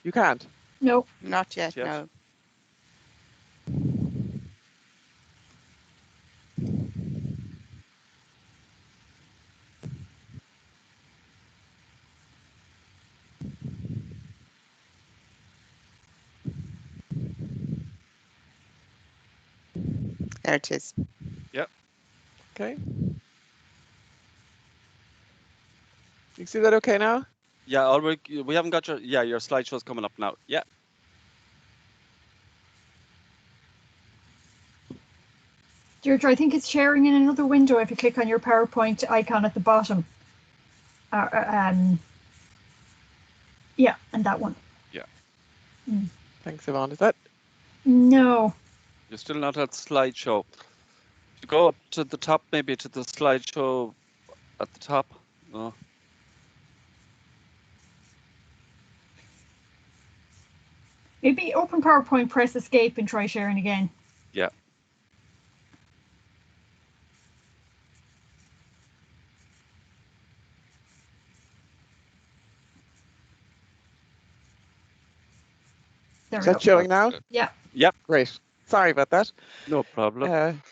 You can't? No. Not yet, Yes. no. There it is. Yeah. Okay. You see that okay now? Yeah. Already, we haven't got your. Yeah, your slideshow's coming up now. Yeah. Deirdre, I think it's sharing in another window if you click on your PowerPoint icon at the bottom. Yeah, and that one. Yeah. Thanks, Yvonne. Is that? No. You're still not at slideshow. You go up to the top, maybe to the slideshow at the top. No. Maybe open PowerPoint, press escape and try sharing again. Yeah. There Is we that go. showing That's now? good. Yeah. Yep. Great. Sorry about that. No problem.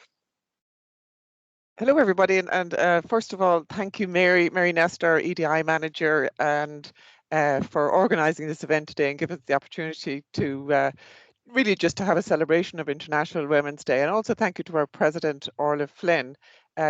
Hello, everybody, and first of all, thank you, Mary Nestor, EDI manager, and for organising this event today and giving us the opportunity to really just to have a celebration of International Women's Day. And also thank you to our president, Orla Flynn.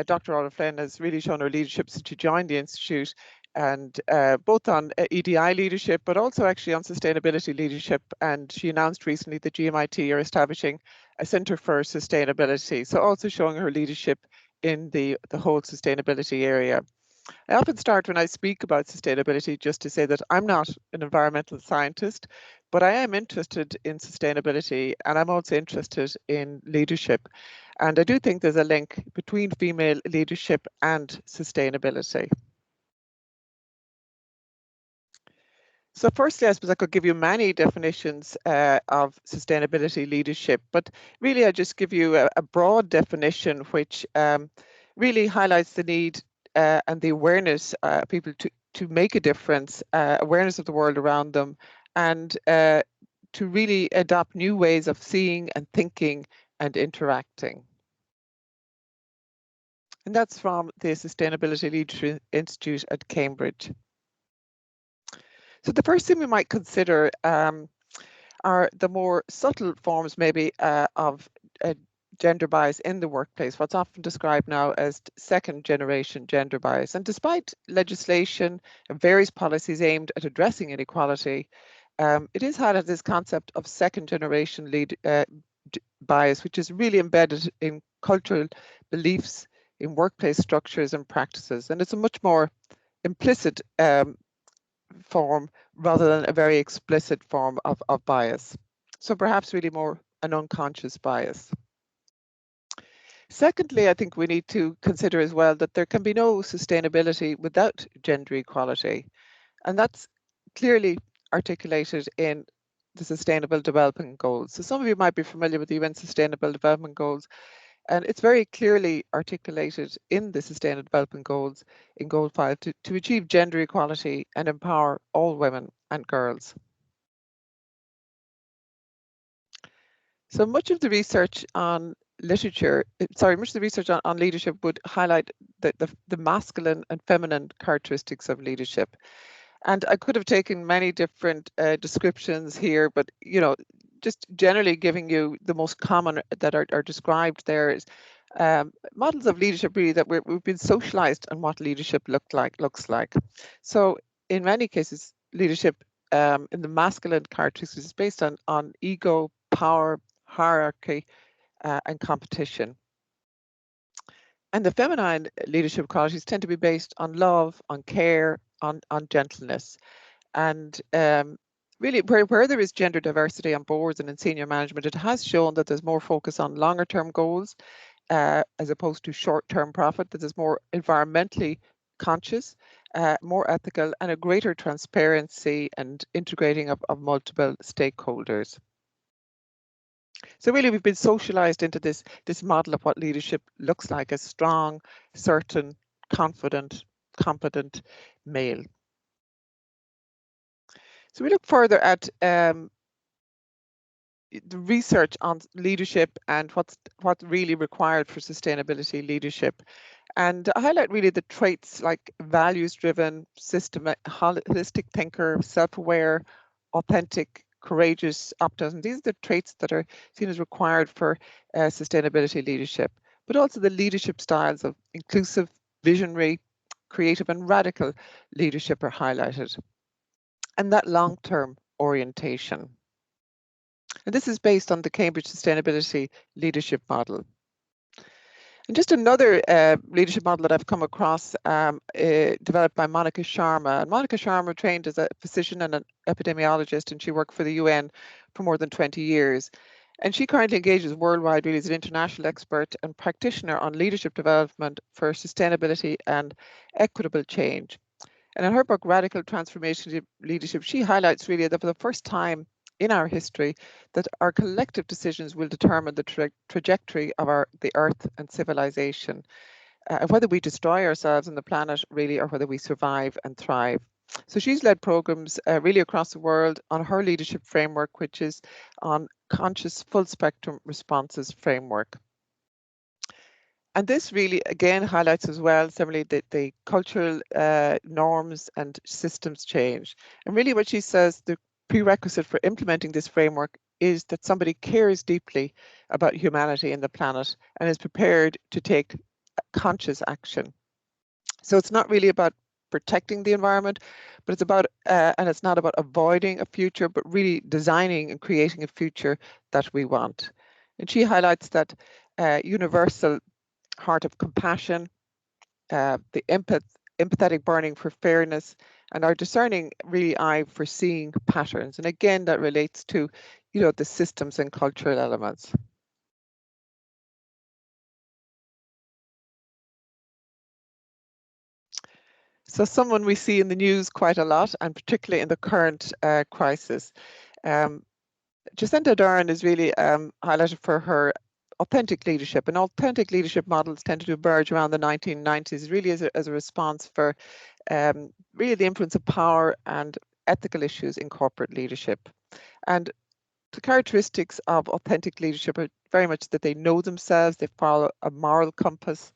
Dr. Orla Flynn has really shown her leadership since she joined the Institute, and both on EDI leadership, but also actually on sustainability leadership. And she announced recently that GMIT are establishing a Centre for Sustainability. So also showing her leadership in the whole sustainability area. I often start when I speak about sustainability just to say that I'm not an environmental scientist, but I am interested in sustainability and I'm also interested in leadership. And I do think there's a link between female leadership and sustainability. So firstly, I suppose I could give you many definitions of sustainability leadership, but really I just give you a broad definition which really highlights the need and the awareness people to make a difference, awareness of the world around them, and to really adopt new ways of seeing and thinking and interacting. And that's from the Sustainability Leadership Institute at Cambridge. So the first thing we might consider are the more subtle forms maybe of gender bias in the workplace, what's often described now as second generation gender bias. And despite legislation and various policies aimed at addressing inequality, it is highlighted this concept of second generation bias, which is really embedded in cultural beliefs, in workplace structures and practices. And it's a much more implicit form rather than a very explicit form of bias. So perhaps really more an unconscious bias. Secondly, I think we need to consider as well that there can be no sustainability without gender equality. And that's clearly articulated in the Sustainable Development Goals. So some of you might be familiar with the UN Sustainable Development Goals, and it's very clearly articulated in the Sustainable Development Goals in Goal 5 to achieve gender equality and empower all women and girls. So much of the research on much of the research on leadership would highlight the masculine and feminine characteristics of leadership. And I could have taken many different descriptions here, but just generally giving you the most common that are described there is models of leadership really that we've been socialized on what leadership looks like. So in many cases, leadership in the masculine characteristics is based on ego, power, hierarchy, and competition. And the feminine leadership qualities tend to be based on love, on care, on gentleness. And really, where there is gender diversity on boards and in senior management, it has shown that there's more focus on longer term goals as opposed to short term profit, that is more environmentally conscious, more ethical, and a greater transparency and integrating of multiple stakeholders. So really, we've been socialized into this model of what leadership looks like: a strong, certain, confident, competent male. So we look further at the research on leadership and what's really required for sustainability leadership, and I highlight really the traits like values-driven, holistic thinker, self-aware, authentic, courageous, optimism. These are the traits that are seen as required for sustainability leadership, but also the leadership styles of inclusive, visionary, creative, and radical leadership are highlighted, and that long-term orientation. And this is based on the Cambridge Sustainability Leadership Model. And just another leadership model that I've come across, developed by Monica Sharma. And Monica Sharma trained as a physician and an epidemiologist, and she worked for the UN for more than 20 years. And she currently engages worldwide really as an international expert and practitioner on leadership development for sustainability and equitable change. And in her book, Radical Transformation Leadership, she highlights really that for the first time in our history, that our collective decisions will determine the trajectory of the Earth and civilization, whether we destroy ourselves and the planet really, or whether we survive and thrive. So she's led programs really across the world on her leadership framework, which is on conscious full spectrum responses framework. And this really, again, highlights as well, similarly, the cultural norms and systems change. And really what she says, the prerequisite for implementing this framework is that somebody cares deeply about humanity and the planet and is prepared to take conscious action. So it's not really about protecting the environment, but it's about, and it's not about avoiding a future, but really designing and creating a future that we want. And she highlights that universal heart of compassion, the empathetic burning for fairness, and our discerning really eye for seeing patterns. And again, that relates to, the systems and cultural elements. So someone we see in the news quite a lot, and particularly in the current crisis. Jacinda Ardern is really highlighted for her authentic leadership, and authentic leadership models tended to emerge around the 1990s, really as a response for really the influence of power and ethical issues in corporate leadership. And the characteristics of authentic leadership are very much that they know themselves, they follow a moral compass,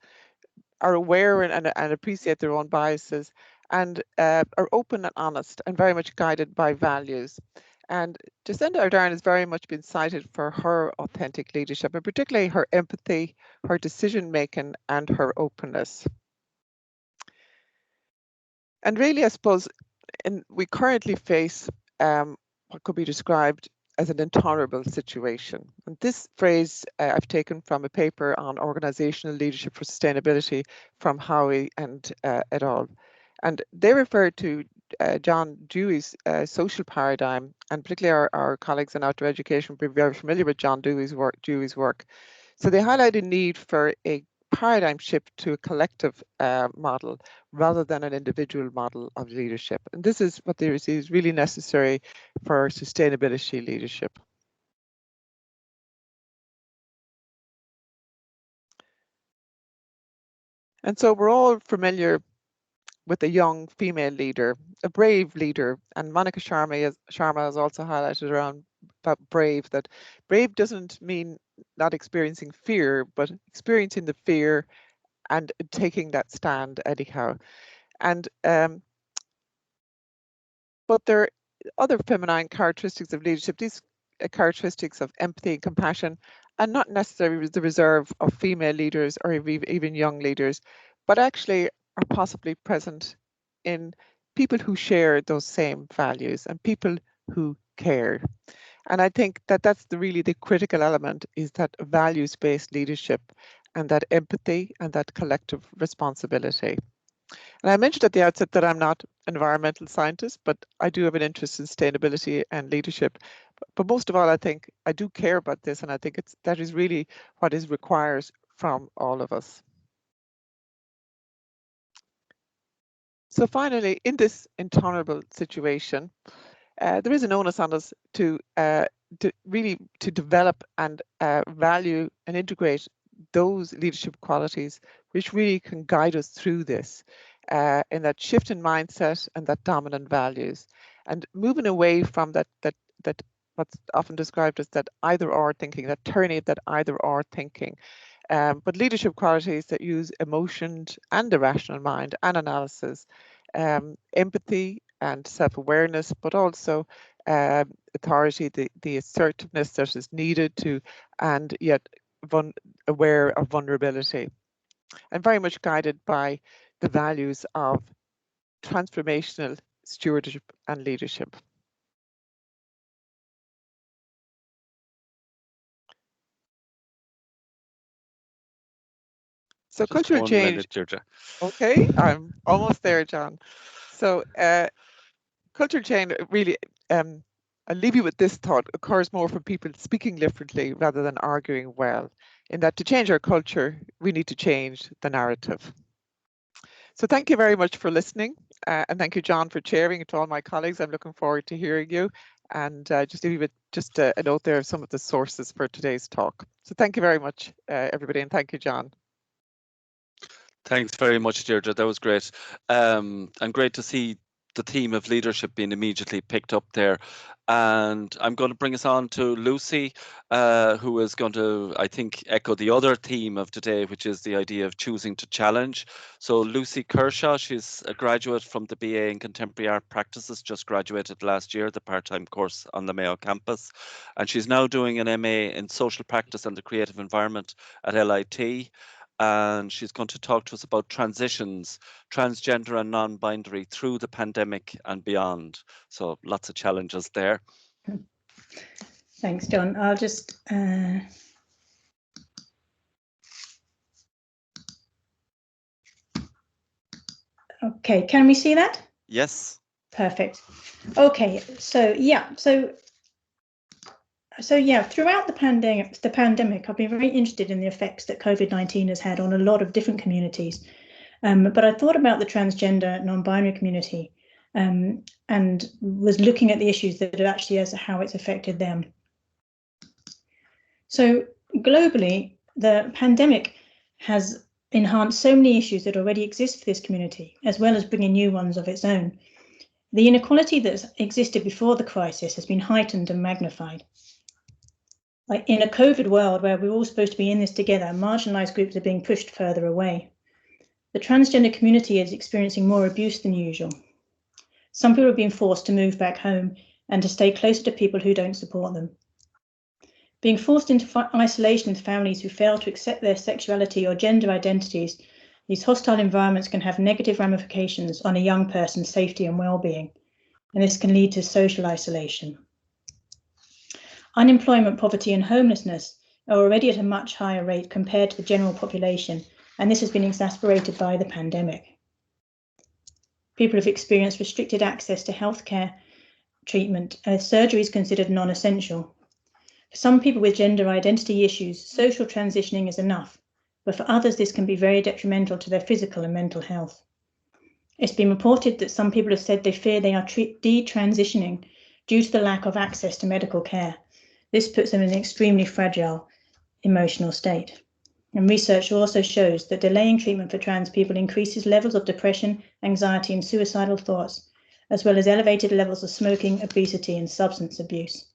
are aware and appreciate their own biases, and are open and honest and very much guided by values. And Jacinda Ardern has very much been cited for her authentic leadership, and particularly her empathy, her decision making, and her openness. And really, I suppose, we currently face what could be described as an intolerable situation. And this phrase I've taken from a paper on organizational leadership for sustainability from Howie and et al. And they refer to John Dewey's social paradigm, and particularly our colleagues in outdoor education will be very familiar with John Dewey's work. So they highlight a need for a paradigm shift to a collective model rather than an individual model of leadership. And this is what they see is really necessary for sustainability leadership. And so we're all familiar with a young female leader, a brave leader, and Monica Sharma has also highlighted around about brave, that brave doesn't mean not experiencing fear, but experiencing the fear and taking that stand anyhow. And but there are other feminine characteristics of leadership, these characteristics of empathy and compassion, and not necessarily the reserve of female leaders or even young leaders, but actually are possibly present in people who share those same values and people who care. And I think that that's really the critical element, is that values-based leadership and that empathy and that collective responsibility. And I mentioned at the outset that I'm not an environmental scientist, but I do have an interest in sustainability and leadership. But most of all, I think I do care about this, and I think that is really what is required from all of us. So finally, in this intolerable situation, there is an onus on us to really develop and value and integrate those leadership qualities which really can guide us through this, in that shift in mindset and that dominant values. and moving away from that what's often described as that either-or thinking, that turning that either-or thinking. But leadership qualities that use emotion and the rational mind and analysis, empathy and self-awareness, but also authority, the assertiveness that is needed to, and yet aware of vulnerability, and very much guided by the values of transformational stewardship and leadership. So cultural change. Okay, I'm almost there, John. So cultural change really, I'll leave you with this thought, occurs more from people speaking differently rather than arguing well, in that to change our culture, we need to change the narrative. So thank you very much for listening, and thank you, John, for chairing. To all my colleagues, I'm looking forward to hearing you, and just leave you with just a note there of some of the sources for today's talk. So thank you very much, everybody, and thank you, John. Thanks very much, Deirdre. That was great. And great to see the theme of leadership being immediately picked up there. And I'm going to bring us on to Lucy, who is going to, I think, echo the other theme of today, which is the idea of choosing to challenge. So Lucy Kershaw, she's a graduate from the BA in Contemporary Art Practices, just graduated last year, the part-time course on the Mayo campus. And she's now doing an MA in Social Practice and the Creative Environment at LIT. And she's going to talk to us about transitions, transgender and non-binary through the pandemic and beyond. So lots of challenges there. Thanks, John. I'll just okay, can we see that? Yes. Perfect. Okay, so yeah, throughout the pandemic, I've been very interested in the effects that COVID-19 has had on a lot of different communities. But I thought about the transgender, non-binary community and was looking at the issues that it actually as how it's affected them. So globally, the pandemic has enhanced so many issues that already exist for this community, as well as bringing new ones of its own. The inequality that existed before the crisis has been heightened and magnified. Like in a COVID world where we're all supposed to be in this together, marginalized groups are being pushed further away. The transgender community is experiencing more abuse than usual. Some people are being forced to move back home and to stay closer to people who don't support them. Being forced into isolation with families who fail to accept their sexuality or gender identities, these hostile environments can have negative ramifications on a young person's safety and well-being, and this can lead to social isolation. Unemployment, poverty, and homelessness are already at a much higher rate compared to the general population, and this has been exacerbated by the pandemic. People have experienced restricted access to healthcare treatment, as surgery is considered non-essential. For some people with gender identity issues, social transitioning is enough, but for others this can be very detrimental to their physical and mental health. It's been reported that some people have said they fear they are detransitioning due to the lack of access to medical care. This puts them in an extremely fragile emotional state. And research also shows that delaying treatment for trans people increases levels of depression, anxiety, and suicidal thoughts, as well as elevated levels of smoking, obesity, and substance abuse.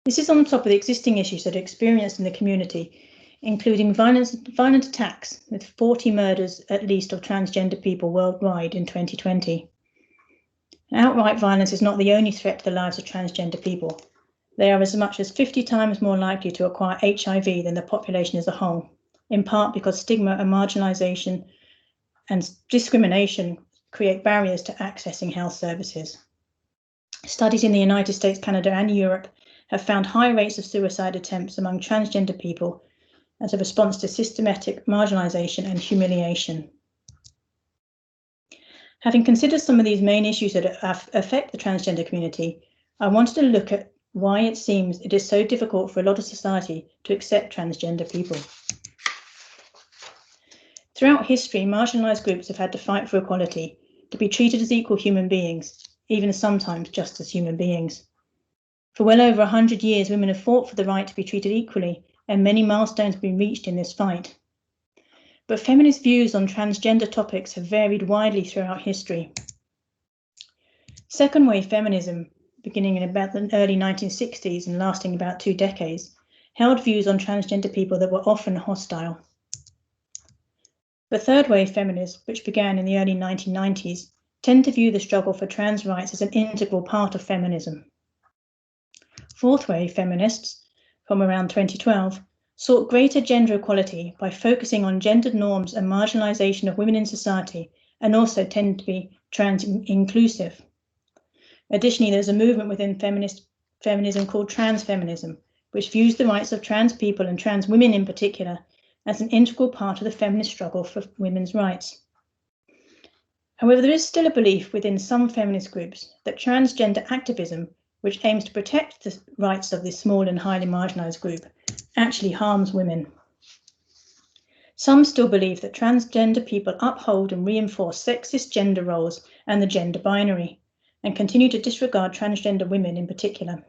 This is on top of the existing issues that are experienced in the community, including violent attacks, with 40 murders at least of transgender people worldwide in 2020. Outright violence is not the only threat to the lives of transgender people. They are as much as 50 times more likely to acquire HIV than the population as a whole, in part because stigma and marginalization and discrimination create barriers to accessing health services. Studies in the United States, Canada, and Europe have found high rates of suicide attempts among transgender people as a response to systematic marginalization and humiliation. Having considered some of these main issues that affect the transgender community, I wanted to look at why it seems it is so difficult for a lot of society to accept transgender people. Throughout history, marginalized groups have had to fight for equality, to be treated as equal human beings, even sometimes just as human beings. For well over 100 years, women have fought for the right to be treated equally, and many milestones have been reached in this fight. But feminist views on transgender topics have varied widely throughout history. Second wave feminism, beginning in about the early 1960s and lasting about 2 decades, held views on transgender people that were often hostile. The third wave feminists, which began in the early 1990s, tend to view the struggle for trans rights as an integral part of feminism. Fourth wave feminists, from around 2012, sought greater gender equality by focusing on gendered norms and marginalization of women in society, and also tend to be trans inclusive. Additionally, there's a movement within feminism called transfeminism, which views the rights of trans people and trans women in particular as an integral part of the feminist struggle for women's rights. However, there is still a belief within some feminist groups that transgender activism, which aims to protect the rights of this small and highly marginalized group, actually harms women. Some still believe that transgender people uphold and reinforce sexist gender roles and the gender binary, and continue to disregard transgender women in particular.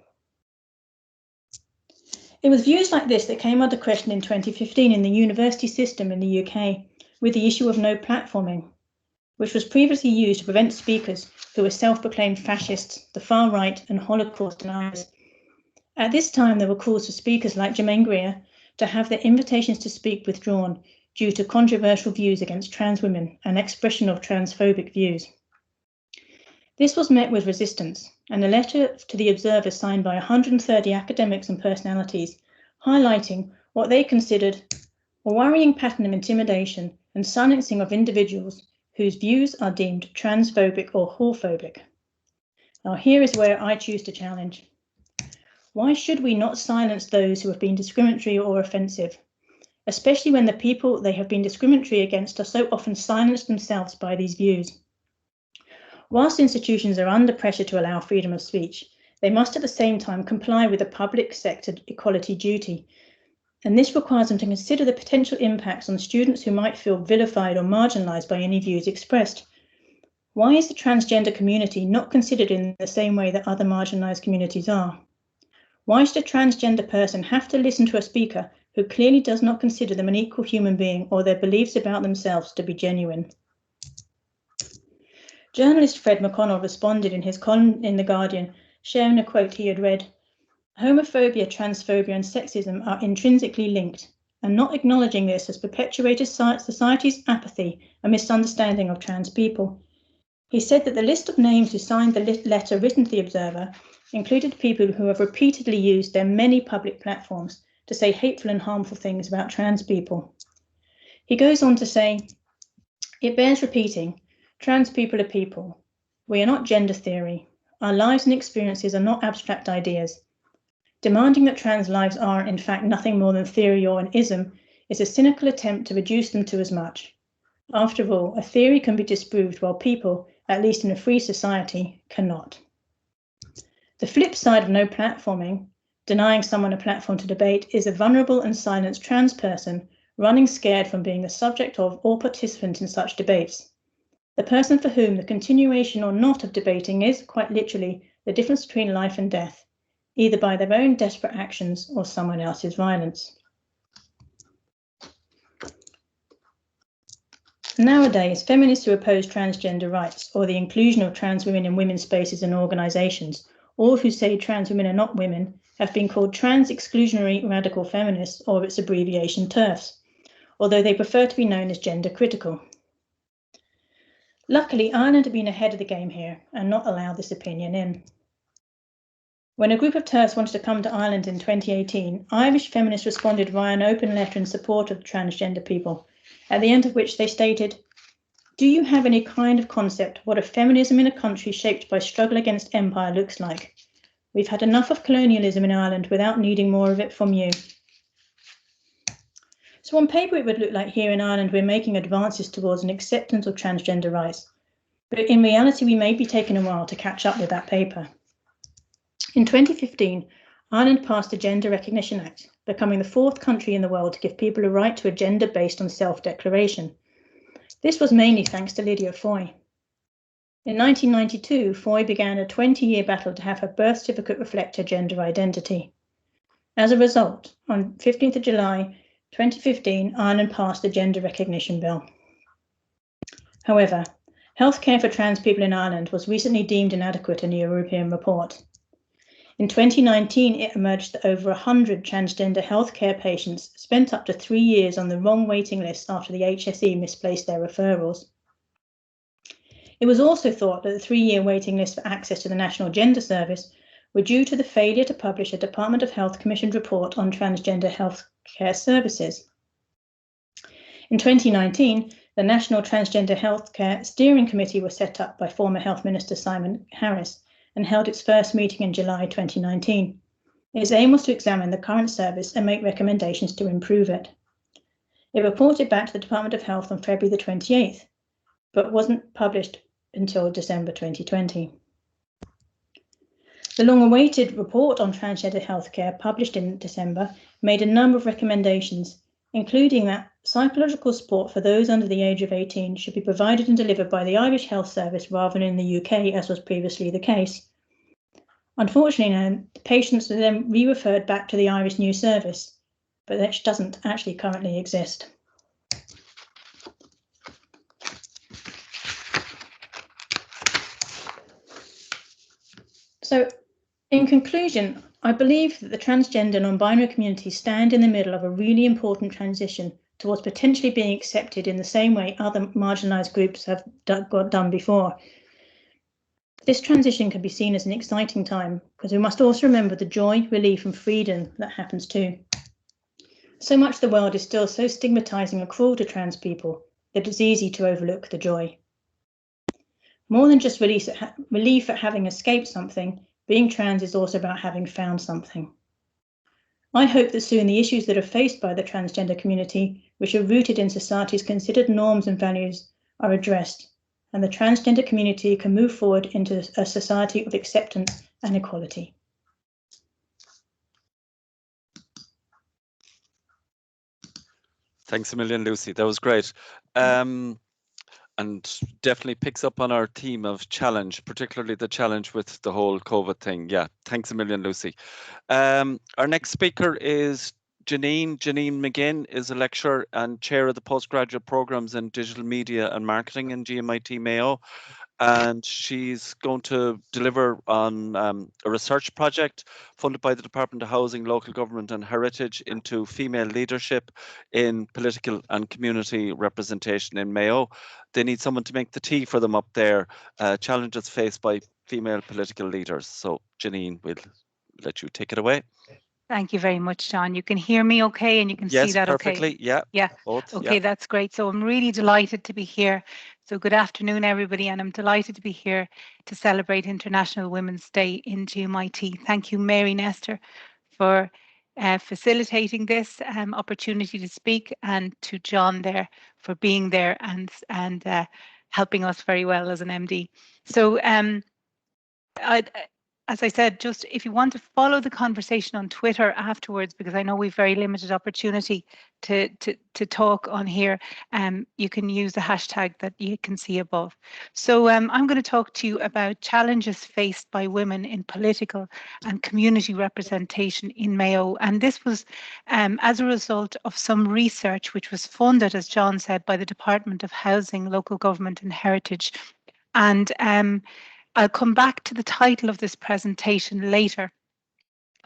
It was views like this that came under question in 2015 in the university system in the UK with the issue of no platforming, which was previously used to prevent speakers who were self-proclaimed fascists, the far right, and Holocaust deniers. At this time, there were calls for speakers like Germaine Greer to have their invitations to speak withdrawn due to controversial views against trans women and expression of transphobic views. This was met with resistance, and a letter to the Observer signed by 130 academics and personalities, highlighting what they considered a worrying pattern of intimidation and silencing of individuals whose views are deemed transphobic or whorephobic. Now, here is where I choose to challenge. Why should we not silence those who have been discriminatory or offensive, especially when the people they have been discriminatory against are so often silenced themselves by these views? Whilst institutions are under pressure to allow freedom of speech, they must at the same time comply with the public sector equality duty. And this requires them to consider the potential impacts on students who might feel vilified or marginalized by any views expressed. Why is the transgender community not considered in the same way that other marginalized communities are? Why should a transgender person have to listen to a speaker who clearly does not consider them an equal human being or their beliefs about themselves to be genuine? Journalist Fred McConnell responded in his column in The Guardian, sharing a quote he had read: "Homophobia, transphobia, and sexism are intrinsically linked, and not acknowledging this has perpetuated society's apathy and misunderstanding of trans people." He said that the list of names who signed the letter written to the Observer included people who have repeatedly used their many public platforms to say hateful and harmful things about trans people. He goes on to say, "It bears repeating, trans people are people. We are not gender theory. Our lives and experiences are not abstract ideas. Demanding that trans lives are, in fact, nothing more than theory or an ism is a cynical attempt to reduce them to as much. After all, a theory can be disproved while people, at least in a free society, cannot." The flip side of no platforming, denying someone a platform to debate, is a vulnerable and silenced trans person running scared from being the subject of or participant in such debates. The person for whom the continuation or not of debating is, quite literally, the difference between life and death, either by their own desperate actions or someone else's violence. Nowadays, feminists who oppose transgender rights or the inclusion of trans women in women's spaces and organisations, or who say trans women are not women, have been called trans exclusionary radical feminists, or its abbreviation TERFs, although they prefer to be known as gender critical. Luckily, Ireland have been ahead of the game here and not allowed this opinion in. When a group of TERFs wanted to come to Ireland in 2018, Irish feminists responded via an open letter in support of transgender people, at the end of which they stated, "Do you have any kind of concept what a feminism in a country shaped by struggle against empire looks like? We've had enough of colonialism in Ireland without needing more of it from you." So on paper, it would look like here in Ireland we're making advances towards an acceptance of transgender rights, but in reality we may be taking a while to catch up with that paper. In 2015, Ireland passed the Gender Recognition Act, becoming the 4th country in the world to give people a right to a gender based on self-declaration. This was mainly thanks to Lydia Foy. In 1992, Foy began a 20-year battle to have her birth certificate reflect her gender identity. As a result, on 15th of July 2015, Ireland passed the Gender Recognition Bill. However, Healthcare for trans people in Ireland was recently deemed inadequate in a European report. In 2019, it emerged that over 100 transgender healthcare patients spent up to 3 years on the wrong waiting list after the HSE misplaced their referrals. It was also thought that the 3-year waiting list for access to the National Gender Service were due to the failure to publish a Department of Health commissioned report on transgender healthcare services. In 2019, the National Transgender Healthcare Steering Committee was set up by former Health Minister Simon Harris and held its first meeting in July 2019. Its aim was to examine the current service and make recommendations to improve it. It reported back to the Department of Health on February the 28th, but wasn't published until December 2020. The long-awaited report on transgender healthcare, published in December, made a number of recommendations, including that psychological support for those under the age of 18 should be provided and delivered by the Irish Health Service rather than in the UK, as was previously the case. Unfortunately, now, the patients are then re-referred back to the Irish New Service, but that doesn't actually currently exist. So, in conclusion, I believe that the transgender non-binary community stand in the middle of a really important transition towards potentially being accepted in the same way other marginalised groups have done before. This transition can be seen as an exciting time because we must also remember the joy, relief and freedom that happens too. So much of the world is still so stigmatising and cruel to trans people that it's easy to overlook the joy. More than just relief at having escaped something, being trans is also about having found something. I hope that soon the issues that are faced by the transgender community, which are rooted in society's considered norms and values, are addressed, and the transgender community can move forward into a society of acceptance and equality. Thanks a million, Lucy. That was great. And definitely picks up on our theme of challenge, particularly the challenge with the whole COVID thing. Yeah, thanks a million, Lucy. Our next speaker is Janine. Janine McGinn is a lecturer and chair of the postgraduate programs in digital media and marketing in GMIT Mayo. And she's going to deliver on a research project funded by the Department of Housing, Local Government and Heritage into female leadership in political and community representation in Mayo. They need someone to make the tea for them up there, challenges faced by female political leaders. So Janine, we'll let you take it away. Thank you very much, John. You can hear me okay and you can see that perfectly. okay? Yeah. Yeah. Both. Okay, yeah. That's great. So I'm really delighted to be here. So good afternoon, everybody, and I'm delighted to be here to celebrate International Women's Day in GMIT. Thank you, Mary Nestor, for facilitating this opportunity to speak, and to John there for being there and helping us very well as an MD. So as I said, just if you want to follow the conversation on Twitter afterwards, because I know we've very limited opportunity to talk on here, you can use the hashtag that you can see above. So I'm going to talk to you about challenges faced by women in political and community representation in Mayo. And this was as a result of some research which was funded, as John said, by the Department of Housing, Local Government and Heritage. And I'll come back to the title of this presentation later.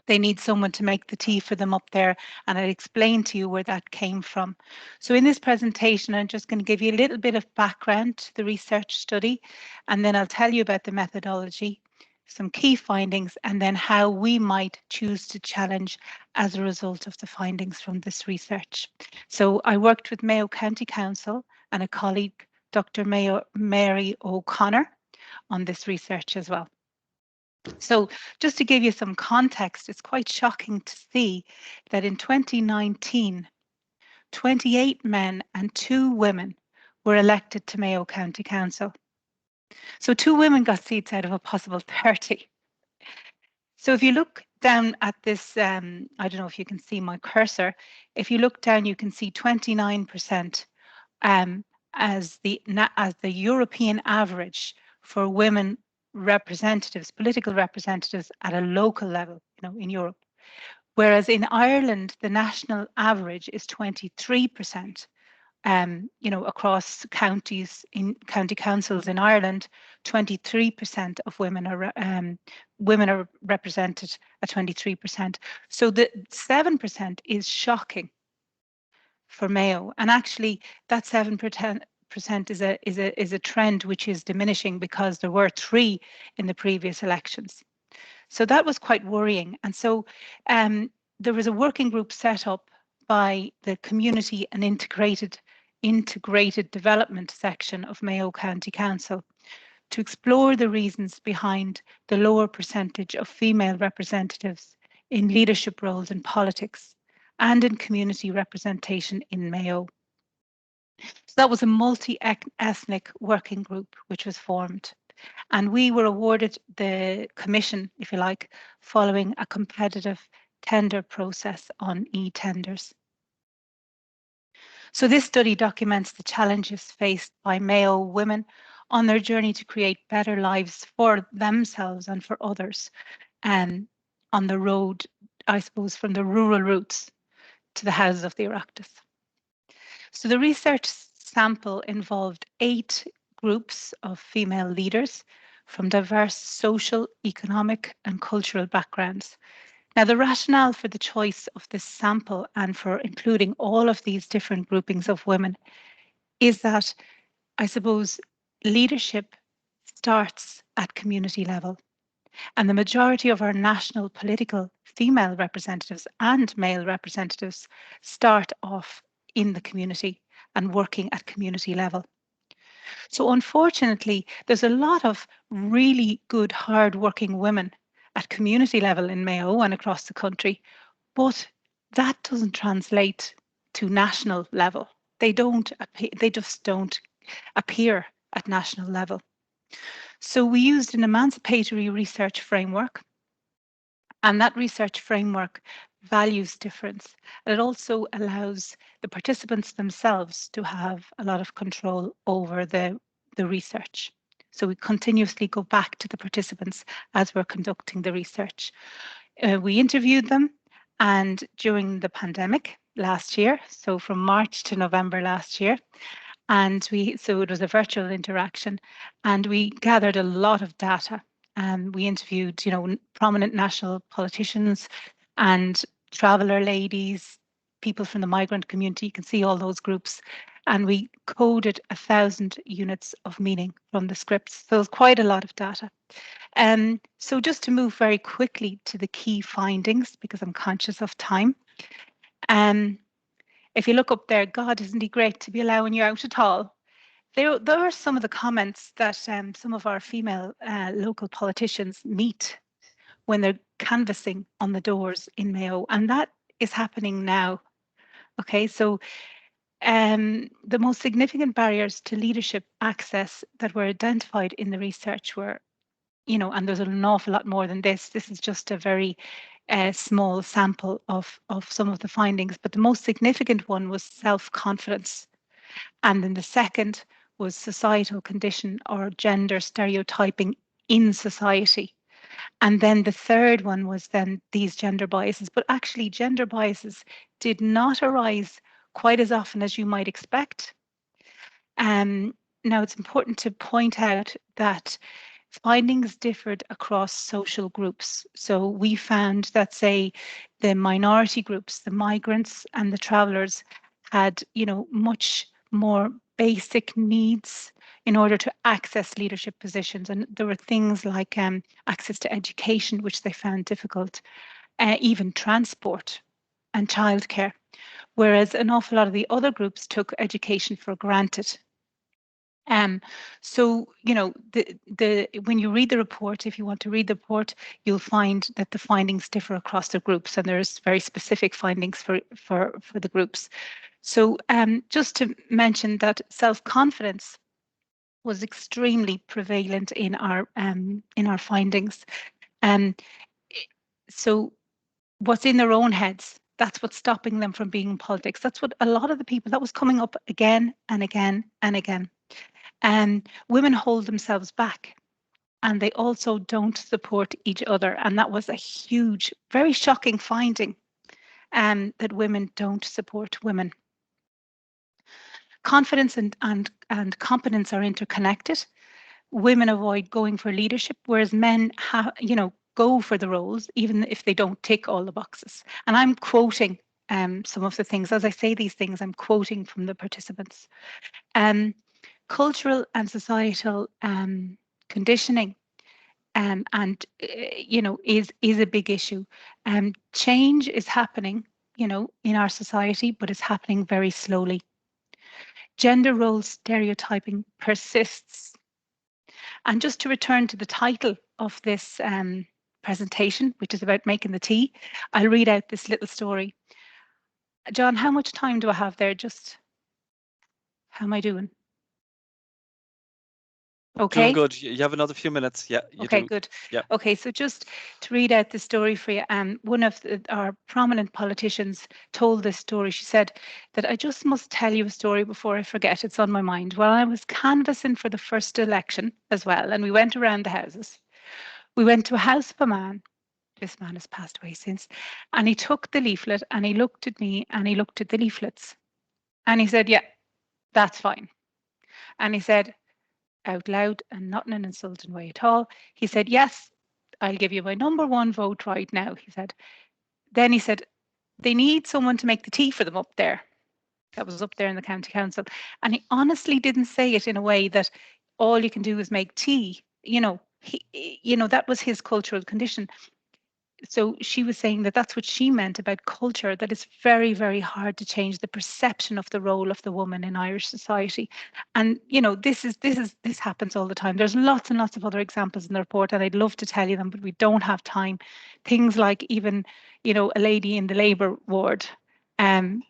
They need someone to make the tea for them up there, and I'll explain to you where that came from. So in this presentation, I'm just going to give you a little bit of background to the research study, and then I'll tell you about the methodology, some key findings, and then how we might choose to challenge as a result of the findings from this research. So I worked with Mayo County Council and a colleague, Dr. Mary O'Connor, on this research as well. So just to give you some context, it's quite shocking to see that in 2019, 28 men and 2 women were elected to Mayo County Council. So 2 women got seats out of a possible 30. So if you look down at this, I don't know if you can see my cursor. If you look down, you can see 29% as the European average for women representatives, political representatives at a local level, in Europe. Whereas in Ireland, the national average is 23% across counties in county councils in Ireland, 23% of women are represented at 23%. So the 7% is shocking for Mayo, and actually that 7% is a trend which is diminishing because there were 3 in the previous elections. So that was quite worrying, and so there was a working group set up by the Community and Integrated Development section of Mayo County Council to explore the reasons behind the lower percentage of female representatives in leadership roles in politics and in community representation in Mayo. So that was a multi-ethnic working group which was formed. And we were awarded the commission, if you like, following a competitive tender process on e-tenders. So this study documents the challenges faced by Mayo women on their journey to create better lives for themselves and for others, and on the road, I suppose, from the rural roots to the houses of the Oireachtas. So the research sample involved 8 groups of female leaders from diverse social, economic and cultural backgrounds. Now, the rationale for the choice of this sample and for including all of these different groupings of women is that, I suppose, leadership starts at community level. And the majority of our national political female representatives and male representatives start off in the community and working at community level. So unfortunately, there's a lot of really good, hard-working women at community level in Mayo and across the country, but that doesn't translate to national level. They just don't appear at national level. So we used an emancipatory research framework, and that research framework values difference. And it also allows the participants themselves to have a lot of control over the research. So we continuously go back to the participants as we're conducting the research. We interviewed them, and during the pandemic last year, so from March to November last year, and so it was a virtual interaction, and we gathered a lot of data. We interviewed, prominent national politicians and traveller ladies, people from the migrant community. You can see all those groups, and we coded 1,000 units of meaning from the scripts. So it was quite a lot of data. So just to move very quickly to the key findings, because I'm conscious of time. If you look up there, God, isn't he great to be allowing you out at all? There are some of the comments that some of our female local politicians meet when they're canvassing on the doors in Mayo, and that is happening now. Okay, so the most significant barriers to leadership access that were identified in the research were, and there's an awful lot more than this. This is just a very small sample of some of the findings, but the most significant one was self-confidence. And then the second was societal condition or gender stereotyping in society. And then the third one was then these gender biases, but actually gender biases did not arise quite as often as you might expect. Now it's important to point out that findings differed across social groups. So we found that, say, the minority groups, the migrants and the travellers had, much more basic needs in order to access leadership positions. And there were things like access to education, which they found difficult, even transport and childcare, whereas an awful lot of the other groups took education for granted. So, when you read the report, if you want to read the report, you'll find that the findings differ across the groups, and there's very specific findings for the groups. So just to mention that self-confidence was extremely prevalent in our findings. So what's in their own heads, that's what's stopping them from being in politics. That's what a lot of the people, that was coming up again and again and again. Women hold themselves back, and they also don't support each other. And that was a huge, very shocking finding, that women don't support women. confidence and competence are interconnected. Women avoid going for leadership, whereas men go for the roles, even if they don't tick all the boxes. And I'm quoting some of the things. As I say these things, I'm quoting from the participants. Cultural and societal conditioning is a big issue. Change is happening, in our society, but it's happening very slowly. Gender role stereotyping persists. And just to return to the title of this presentation, which is about making the tea, I'll read out this little story. John, how much time do I have there? Just how am I doing? Okay. Doing good. You have another few minutes. Yeah, you okay, do. good. Yeah. Okay, so just to read out the story for you, one of our prominent politicians told this story. She said that I just must tell you a story before I forget. It's on my mind. Well, I was canvassing for the first election as well, and we went around the houses. We went to a house of a man. This man has passed away since, and he took the leaflet and he looked at me and he looked at the leaflets, and he said, "Yeah, that's fine." And he said, out loud and not in an insulting way at all, he said, "Yes, I'll give you my number one vote right now," he said. Then he said, "They need someone to make the tea for them up there." That was up there in the county council. And he honestly didn't say it in a way that all you can do is make tea. That was his cultural condition. So she was saying that that's what she meant about culture, that it's very, very hard to change the perception of the role of the woman in Irish society. And this happens all the time. There's lots and lots of other examples in the report, and I'd love to tell you them, but we don't have time. Things like even, a lady in the Labour ward, a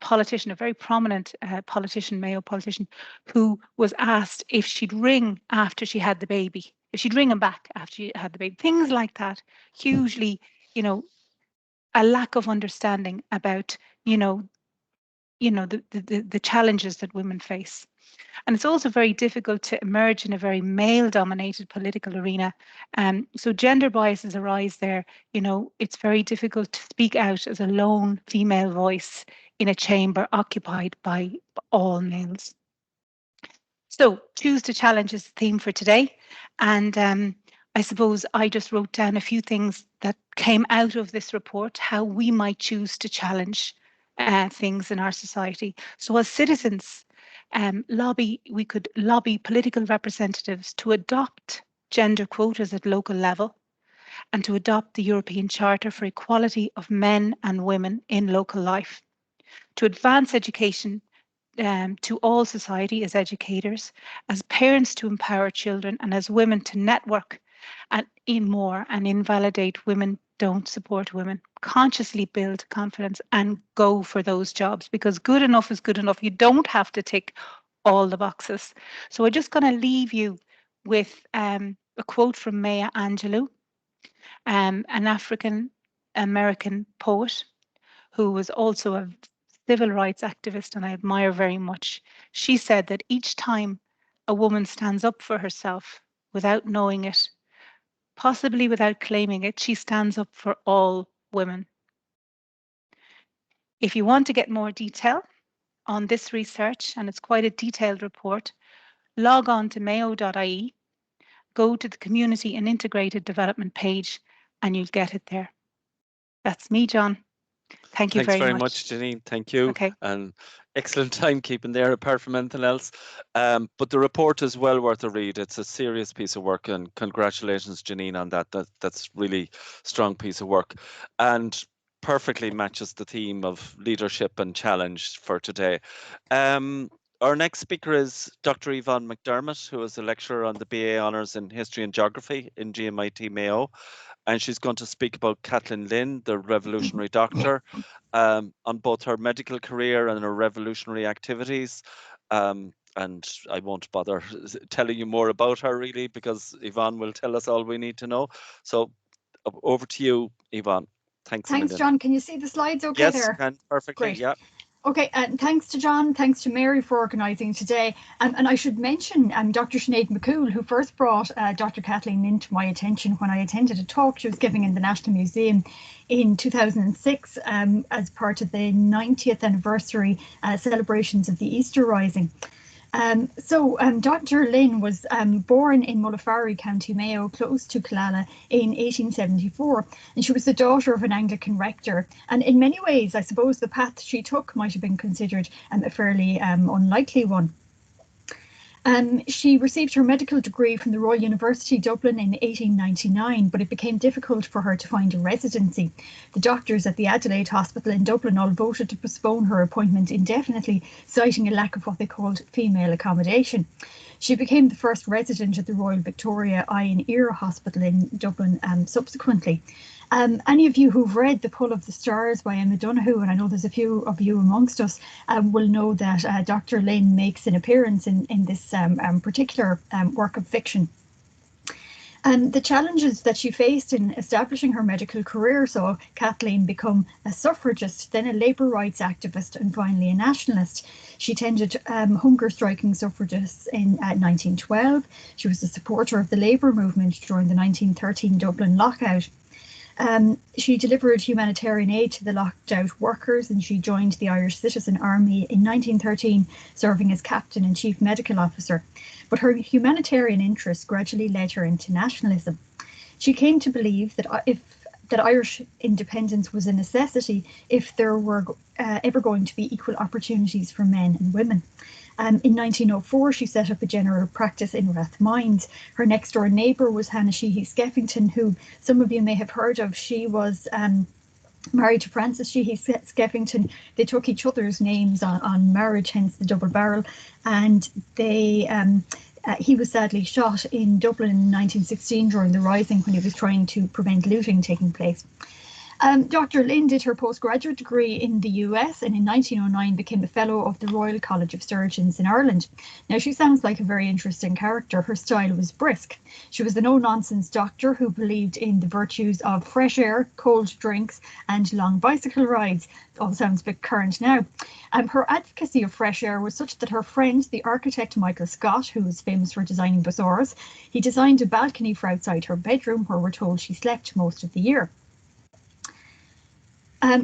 politician, a very prominent politician, Mayo politician, who was asked if she'd ring after she had the baby, if she'd ring him back after she had the baby, things like that. Hugely, a lack of understanding about, the challenges that women face. And it's also very difficult to emerge in a very male-dominated political arena. So gender biases arise there. It's very difficult to speak out as a lone female voice in a chamber occupied by all males. So choose to challenge is the theme for today. And I suppose I just wrote down a few things that came out of this report, how we might choose to challenge things in our society. So as citizens, we could lobby political representatives to adopt gender quotas at local level and to adopt the European Charter for Equality of Men and Women in Local Life, to advance education to all society as educators, as parents to empower children, and as women to network and invalidate women don't support women. Consciously build confidence and go for those jobs, because good enough is good enough. You don't have to tick all the boxes. So I'm just going to leave you with a quote from Maya Angelou, an African American poet who was also a civil rights activist, and I admire very much. She said that each time a woman stands up for herself without knowing it, possibly without claiming it, she stands up for all women. If you want to get more detail on this research, and it's quite a detailed report, log on to mayo.ie, go to the Community and Integrated Development page, and you'll get it there. That's me, John. Thank you Thanks very much. much, Janine. Thank you. Okay. And excellent timekeeping there, apart from anything else. But the report is well worth a read. It's a serious piece of work, and congratulations, Janine, on that. That's really strong piece of work, and perfectly matches the theme of leadership and challenge for today. Our next speaker is Dr. Yvonne McDermott, who is a lecturer on the BA Honours in History and Geography in GMIT Mayo. And she's going to speak about Kathleen Lynn, the revolutionary doctor, on both her medical career and her revolutionary activities. And I won't bother telling you more about her, really, because Yvonne will tell us all we need to know. So over to you, Yvonne. Thanks a million. John. Can you see the slides okay yes, there? can perfectly. Great. Yeah. Okay, and thanks to John, thanks to Mary for organising today. And I should mention Dr. Sinead McCool, who first brought Dr. Kathleen into my attention when I attended a talk she was giving in the National Museum in 2006 as part of the 90th anniversary celebrations of the Easter Rising. Dr. Lynn was born in Mullafarry, County Mayo, close to Killala in 1874, and she was the daughter of an Anglican rector. And in many ways, I suppose the path she took might have been considered a fairly unlikely one. She received her medical degree from the Royal University Dublin in 1899, but it became difficult for her to find a residency. The doctors at the Adelaide Hospital in Dublin all voted to postpone her appointment indefinitely, citing a lack of what they called female accommodation. She became the first resident at the Royal Victoria Eye and Ear Hospital in Dublin subsequently. Any of you who've read The Pull of the Stars by Emma Donoghue, and I know there's a few of you amongst us, will know that Dr. Lynn makes an appearance in this particular work of fiction. The challenges that she faced in establishing her medical career saw Kathleen become a suffragist, then a labour rights activist, and finally a nationalist. She tended hunger striking suffragists in 1912. She was a supporter of the labour movement during the 1913 Dublin lockout. She delivered humanitarian aid to the locked out workers, and she joined the Irish Citizen Army in 1913, serving as captain and chief medical officer. But her humanitarian interests gradually led her into nationalism. She came to believe that Irish independence was a necessity if there were ever going to be equal opportunities for men and women. In 1904, she set up a general practice in Rathmines. Her next door neighbour was Hannah Sheehy Skeffington, who some of you may have heard of. She was married to Francis Sheehy Skeffington. They took each other's names on marriage, hence the double barrel. And he was sadly shot in Dublin in 1916 during the Rising when he was trying to prevent looting taking place. Dr. Lynn did her postgraduate degree in the US and in 1909 became a fellow of the Royal College of Surgeons in Ireland. Now, she sounds like a very interesting character. Her style was brisk. She was a no-nonsense doctor who believed in the virtues of fresh air, cold drinks, and long bicycle rides. All sounds a bit current now. Her advocacy of fresh air was such that her friend, the architect Michael Scott, who was famous for designing bazaars, he designed a balcony for outside her bedroom where we're told she slept most of the year.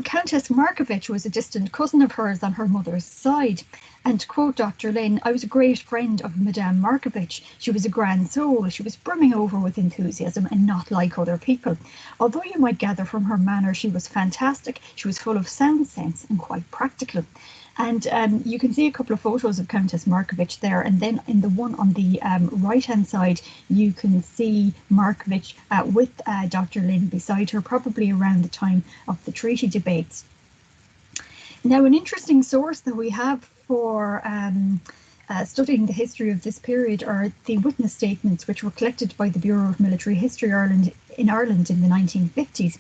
Countess Markovich was a distant cousin of hers on her mother's side. And to quote Dr. Lynn, I was a great friend of Madame Markovich. She was a grand soul. She was brimming over with enthusiasm and not like other people. Although you might gather from her manner she was fantastic, she was full of sound sense and quite practical. And you can see a couple of photos of Countess Markovich there. And then in the one on the right-hand side, you can see Markovich with Dr. Lynn beside her, probably around the time of the treaty debates. Now, an interesting source that we have for studying the history of this period are the witness statements, which were collected by the Bureau of Military History in Ireland in the 1950s.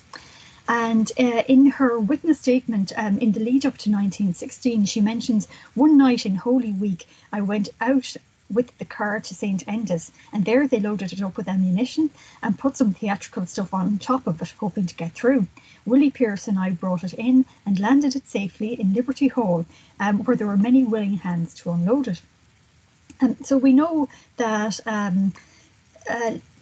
And in her witness statement in the lead up to 1916, she mentions, one night in Holy Week, I went out with the car to St. Enda's, and there they loaded it up with ammunition and put some theatrical stuff on top of it, hoping to get through. Willie Pearce and I brought it in and landed it safely in Liberty Hall, where there were many willing hands to unload it. So we know that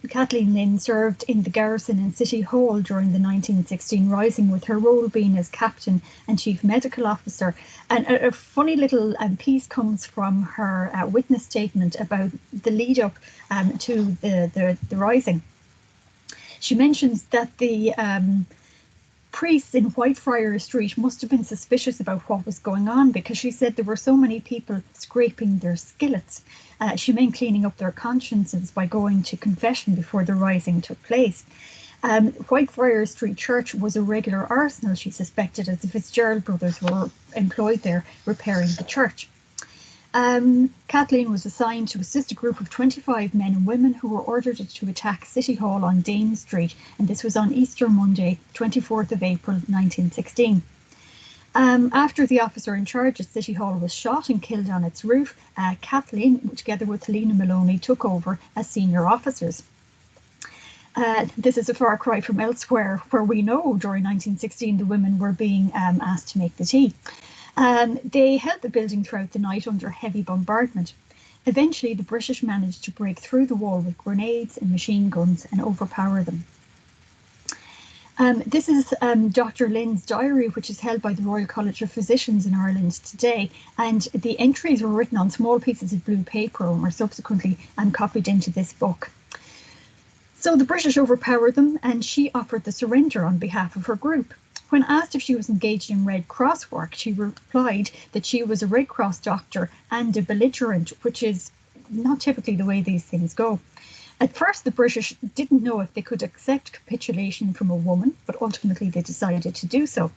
Kathleen Lynn served in the garrison in City Hall during the 1916 Rising, with her role being as captain and chief medical officer. And a funny little piece comes from her witness statement about the lead up to the Rising. She mentions that the priests in Whitefriars Street must have been suspicious about what was going on, because she said there were so many people scraping their skillets. She meant cleaning up their consciences by going to confession before the Rising took place. Whitefriars Street Church was a regular arsenal, she suspected, as the Fitzgerald brothers were employed there repairing the church. Kathleen was assigned to assist a group of 25 men and women who were ordered to attack City Hall on Dame Street, and this was on Easter Monday, 24th of April 1916. After the officer in charge at City Hall was shot and killed on its roof, Kathleen, together with Lena Maloney, took over as senior officers. This is a far cry from elsewhere, where we know during 1916 the women were being asked to make the tea. They held the building throughout the night under heavy bombardment. Eventually, the British managed to break through the wall with grenades and machine guns and overpower them. This is Dr. Lynn's diary, which is held by the Royal College of Physicians in Ireland today, and the entries were written on small pieces of blue paper and were subsequently copied into this book. So the British overpowered them, and she offered the surrender on behalf of her group. When asked if she was engaged in Red Cross work, she replied that she was a Red Cross doctor and a belligerent, which is not typically the way these things go. At first, the British didn't know if they could accept capitulation from a woman, but ultimately they decided to do so.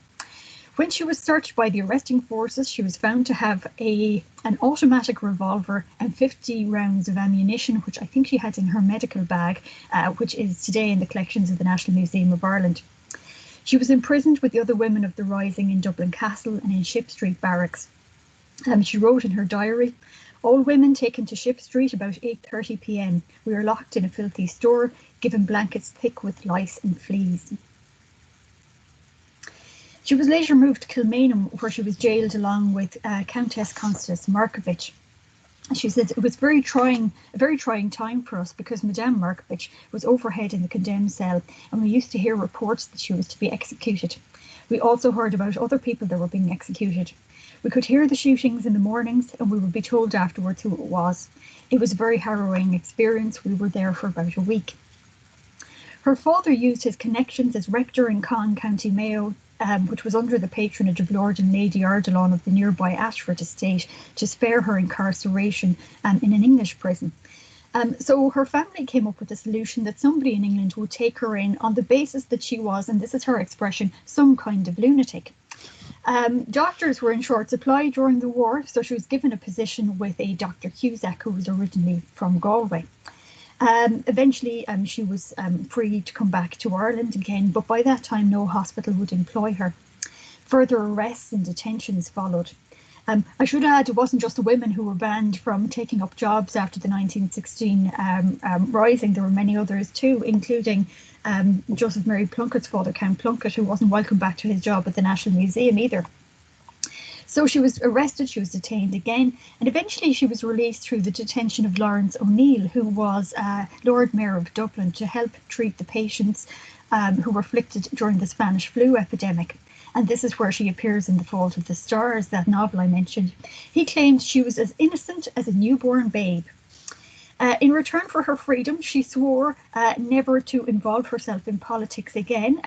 When she was searched by the arresting forces, she was found to have an automatic revolver and 50 rounds of ammunition, which I think she had in her medical bag, which is today in the collections of the National Museum of Ireland. She was imprisoned with the other women of the Rising in Dublin Castle and in Ship Street Barracks. She wrote in her diary, "All women taken to Ship Street about 8:30 p.m. We are locked in a filthy store, given blankets thick with lice and fleas." She was later moved to Kilmainham, where she was jailed along with Countess Constance Markovich. She said, "It was a very trying time for us because Madame Markovich was overhead in the condemned cell, and we used to hear reports that she was to be executed. We also heard about other people that were being executed. We could hear the shootings in the mornings, and we would be told afterwards who it was. It was a very harrowing experience. We were there for about a week." Her father used his connections as rector in Con, County Mayo, which was under the patronage of Lord and Lady Ardilaun of the nearby Ashford estate, to spare her incarceration in an English prison. So her family came up with a solution that somebody in England would take her in on the basis that she was, and this is her expression, some kind of lunatic. Doctors were in short supply during the war, so she was given a position with a Dr. Cusack, who was originally from Galway. Eventually, she was free to come back to Ireland again, but by that time, no hospital would employ her. Further arrests and detentions followed. I should add, it wasn't just the women who were banned from taking up jobs after the 1916 Rising. There were many others too, including Joseph Mary Plunkett's father, Count Plunkett, who wasn't welcome back to his job at the National Museum either. So she was arrested, she was detained again, and eventually she was released through the detention of Lawrence O'Neill, who was Lord Mayor of Dublin, to help treat the patients who were afflicted during the Spanish flu epidemic. And this is where she appears in The Fault of the Stars, that novel I mentioned. He claimed she was as innocent as a newborn babe. In return for her freedom, she swore never to involve herself in politics again.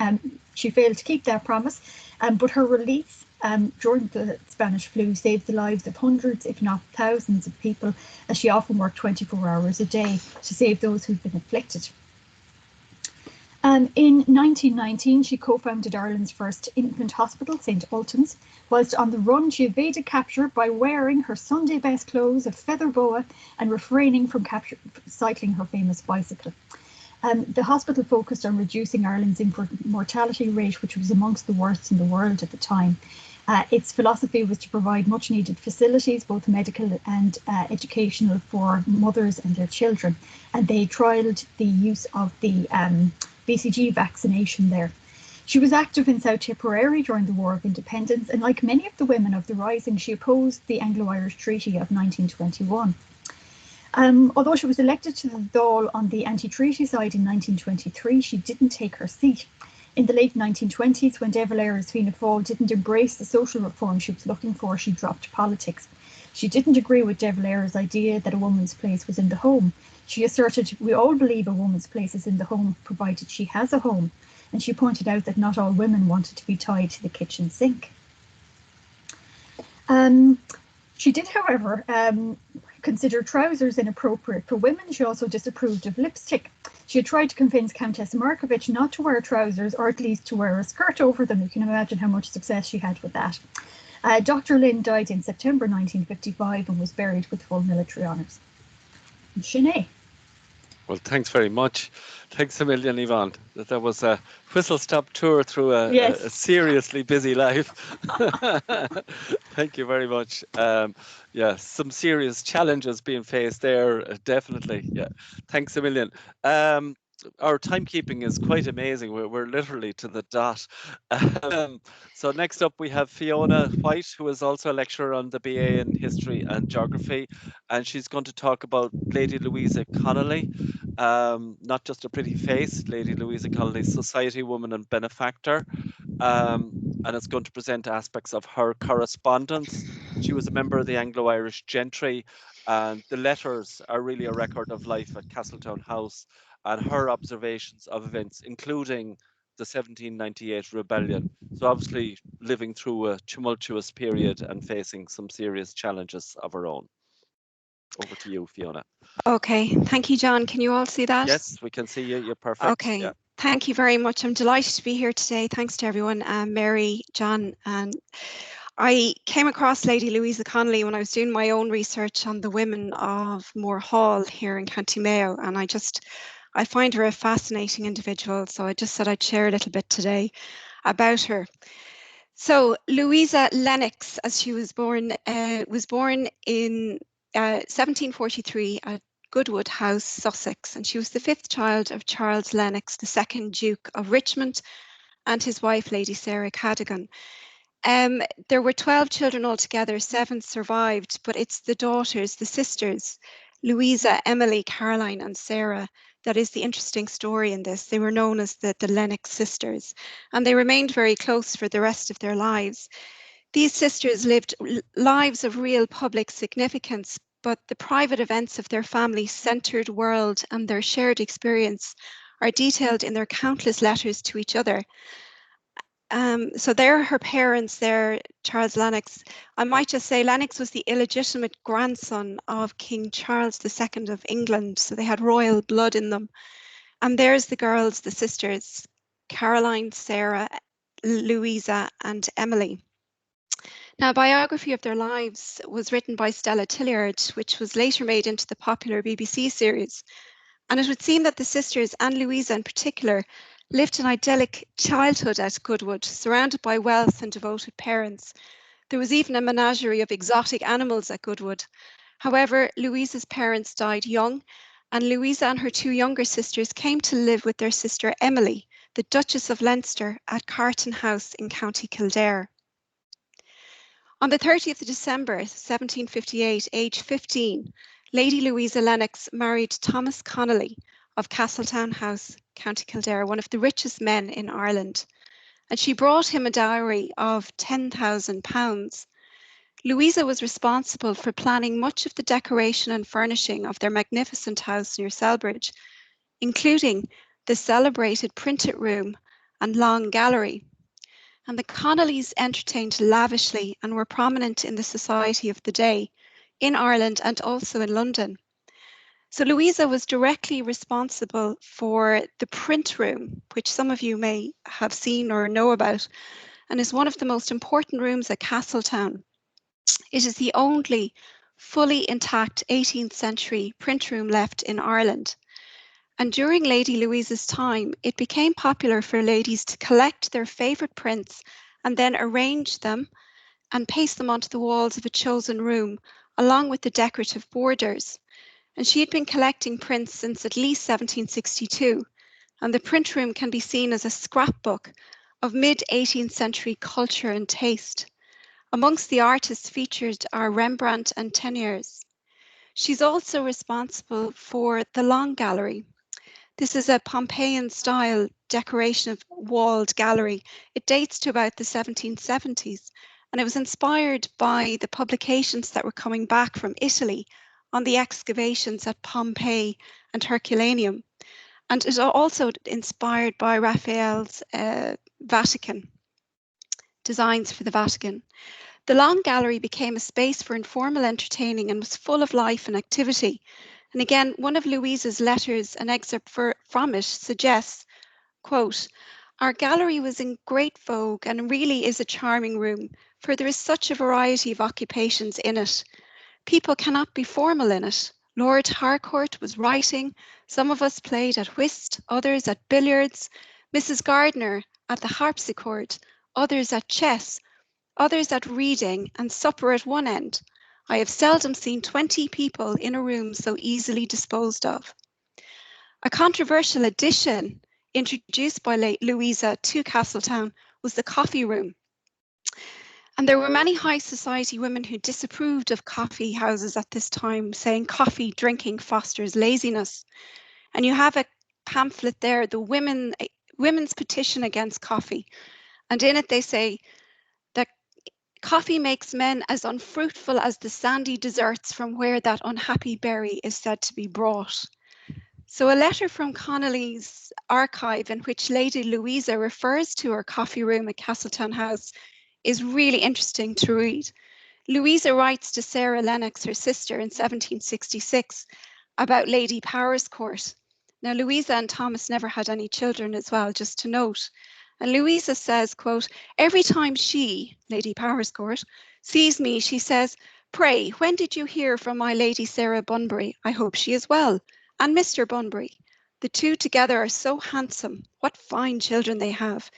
She failed to keep that promise, but her release during the Spanish flu saved the lives of hundreds, if not thousands of people, as she often worked 24 hours a day to save those who'd been afflicted. In 1919, she co-founded Ireland's first infant hospital, St. Ultan's. Whilst on the run, she evaded capture by wearing her Sunday best clothes, a feather boa, and refraining from cycling her famous bicycle. The hospital focused on reducing Ireland's infant mortality rate, which was amongst the worst in the world at the time. Its philosophy was to provide much needed facilities, both medical and educational, for mothers and their children. And they trialled the use of the BCG vaccination there. She was active in South Tipperary during the War of Independence, and like many of the women of the Rising, she opposed the Anglo-Irish Treaty of 1921. Although she was elected to the Dáil on the anti-treaty side in 1923, she didn't take her seat. In the late 1920s, when De Valera's Fianna Fáil didn't embrace the social reform she was looking for, she dropped politics. She didn't agree with De Valera's idea that a woman's place was in the home. She asserted, "We all believe a woman's place is in the home, provided she has a home." And she pointed out that not all women wanted to be tied to the kitchen sink. She did, however, consider trousers inappropriate for women. She also disapproved of lipstick. She had tried to convince Countess Markovich not to wear trousers, or at least to wear a skirt over them. You can imagine how much success she had with that. Dr. Lynn died in September 1955 and was buried with full military honours. Sinead. Well, thanks very much. Thanks a million, Yvonne. That was a whistle-stop tour through a seriously busy life. Thank you very much. Yeah, some serious challenges being faced there, definitely. Yeah, thanks a million. our timekeeping is quite amazing. We're literally to the dot. So next up we have Fiona White, who is also a lecturer on the BA in History and Geography, and she's going to talk about Lady Louisa Connolly. Not just a pretty face, Lady Louisa Connolly, society woman and benefactor. And it's going to present aspects of her correspondence. She was a member of the Anglo-Irish gentry, and the letters are really a record of life at Castletown House and her observations of events, including the 1798 rebellion. So obviously living through a tumultuous period and facing some serious challenges of her own. Over to you, Fiona. Okay, thank you, John. Can you all see that? Yes, we can see you. You're perfect. Okay, yeah. Thank you very much. I'm delighted to be here today. Thanks to everyone, Mary, John, and I came across Lady Louisa Connolly when I was doing my own research on the women of Moore Hall here in County Mayo, and I find her a fascinating individual, so I just said I'd share a little bit today about her. So Louisa Lennox, as she was born in 1743 at Goodwood House, Sussex, and she was the fifth child of Charles Lennox, the second Duke of Richmond, and his wife, Lady Sarah Cadogan. There were 12 children altogether, 7 survived, but it's the daughters, the sisters, Louisa, Emily, Caroline, and Sarah, that is the interesting story in this. They were known as the Lennox sisters, and they remained very close for the rest of their lives. These sisters lived lives of real public significance, but the private events of their family-centered world and their shared experience are detailed in their countless letters to each other. So they're her parents there, Charles Lennox. I might just say Lennox was the illegitimate grandson of King Charles II of England, so they had royal blood in them. And there's the girls, the sisters, Caroline, Sarah, Louisa, and Emily. Now, a biography of their lives was written by Stella Tilliard, which was later made into the popular BBC series. And it would seem that the sisters, and Louisa in particular, lived an idyllic childhood at Goodwood, surrounded by wealth and devoted parents. There was even a menagerie of exotic animals at Goodwood. However, Louisa's parents died young, and Louisa and her 2 younger sisters came to live with their sister Emily, the Duchess of Leinster, at Carton House in County Kildare. On the 30th of December 1758, aged 15, Lady Louisa Lennox married Thomas Connolly of Castletown House, County Kildare, one of the richest men in Ireland, and she brought him a dowry of £10,000. Louisa was responsible for planning much of the decoration and furnishing of their magnificent house near Selbridge, including the celebrated printed room and long gallery. And the Connollys entertained lavishly and were prominent in the society of the day, in Ireland and also in London. So Louisa was directly responsible for the print room, which some of you may have seen or know about, and is one of the most important rooms at Castletown. It is the only fully intact 18th century print room left in Ireland. And during Lady Louisa's time, it became popular for ladies to collect their favourite prints and then arrange them and paste them onto the walls of a chosen room, along with the decorative borders. And she had been collecting prints since at least 1762, and the print room can be seen as a scrapbook of mid-18th century culture and taste. Amongst the artists featured are Rembrandt and Teniers. She's also responsible for the Long Gallery. This is a Pompeian-style decoration of walled gallery. It dates to about the 1770s, and it was inspired by the publications that were coming back from Italy on the excavations at Pompeii and Herculaneum. And it is also inspired by Raphael's Vatican, designs for the Vatican. The Long Gallery became a space for informal entertaining and was full of life and activity. And again, one of Louisa's letters, an excerpt from it, suggests, quote, "Our gallery was in great vogue and really is a charming room, for there is such a variety of occupations in it. People cannot be formal in it. Lord Harcourt was writing, some of us played at whist, others at billiards, Mrs. Gardiner at the harpsichord, others at chess, others at reading, and supper at one end. I have seldom seen 20 people in a room so easily disposed of." A controversial addition introduced by Louisa to Castletown was the coffee room. And there were many high society women who disapproved of coffee houses at this time, saying coffee drinking fosters laziness. And you have a pamphlet there, the Women's Petition Against Coffee. And in it they say that coffee makes men as unfruitful as the sandy deserts from where that unhappy berry is said to be brought. So a letter from Connolly's archive in which Lady Louisa refers to her coffee room at Castletown House is really interesting to read. Louisa writes to Sarah Lennox, her sister, in 1766 about Lady Powerscourt. Now, Louisa and Thomas never had any children as well, just to note. And Louisa says, quote, every time she, Lady Powerscourt, sees me, she says, pray, when did you hear from my Lady Sarah Bunbury? I hope she is well. And Mr. Bunbury. The two together are so handsome. What fine children they have.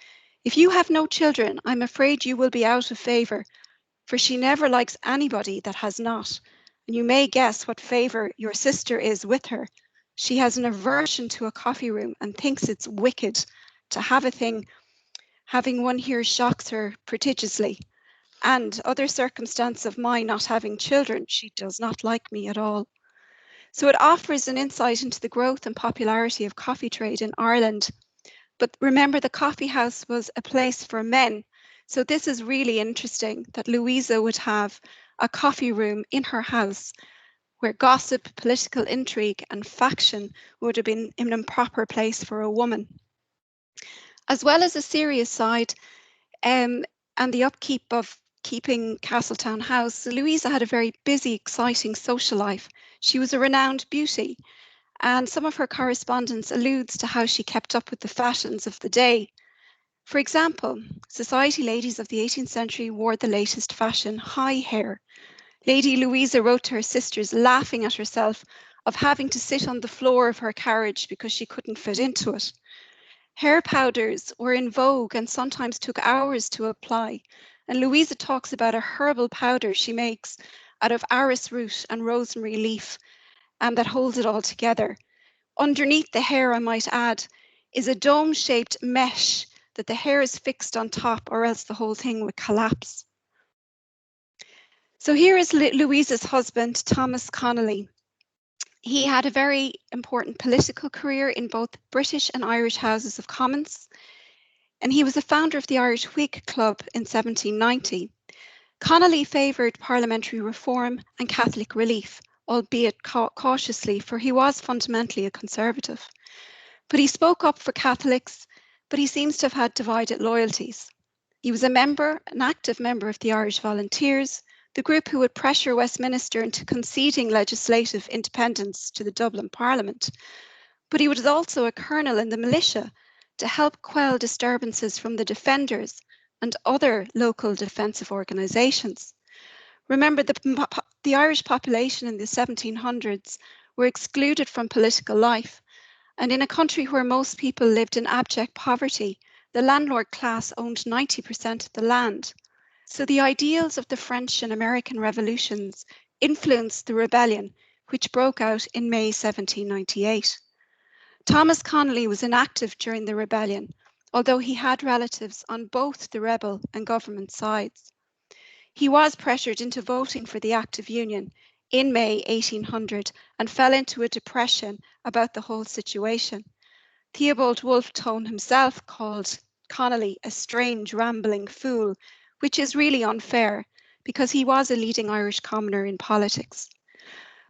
If you have no children, I'm afraid you will be out of favour, for she never likes anybody that has not. And you may guess what favour your sister is with her. She has an aversion to a coffee room and thinks it's wicked to have a thing. Having one here shocks her prodigiously. And other circumstance of my not having children, she does not like me at all. So it offers an insight into the growth and popularity of coffee trade in Ireland. But remember, the coffee house was a place for men. So this is really interesting that Louisa would have a coffee room in her house where gossip, political intrigue and faction would have been an improper place for a woman. As well as a serious side and the upkeep of keeping Castletown House, Louisa had a very busy, exciting social life. She was a renowned beauty, and some of her correspondence alludes to how she kept up with the fashions of the day. For example, society ladies of the 18th century wore the latest fashion, high hair. Lady Louisa wrote to her sisters, laughing at herself, of having to sit on the floor of her carriage because she couldn't fit into it. Hair powders were in vogue and sometimes took hours to apply. And Louisa talks about a herbal powder she makes out of arris root and rosemary leaf, and that holds it all together. Underneath the hair, I might add, is a dome-shaped mesh that the hair is fixed on top, or else the whole thing would collapse. So here is Louisa's husband, Thomas Connolly. He had a very important political career in both British and Irish Houses of Commons, and he was the founder of the Irish Whig Club in 1790. Connolly favoured parliamentary reform and Catholic relief, albeit cautiously, for he was fundamentally a conservative. But he spoke up for Catholics, but he seems to have had divided loyalties. He was an active member of the Irish Volunteers, the group who would pressure Westminster into conceding legislative independence to the Dublin Parliament. But he was also a colonel in the militia to help quell disturbances from the Defenders and other local defensive organisations. Remember, the Irish population in the 1700s were excluded from political life, and in a country where most people lived in abject poverty, the landlord class owned 90% of the land. So the ideals of the French and American revolutions influenced the rebellion, which broke out in May 1798. Thomas Connolly was inactive during the rebellion, although he had relatives on both the rebel and government sides. He was pressured into voting for the Act of Union in May 1800 and fell into a depression about the whole situation. Theobald Wolfe Tone himself called Connolly a strange, rambling fool, which is really unfair because he was a leading Irish commoner in politics.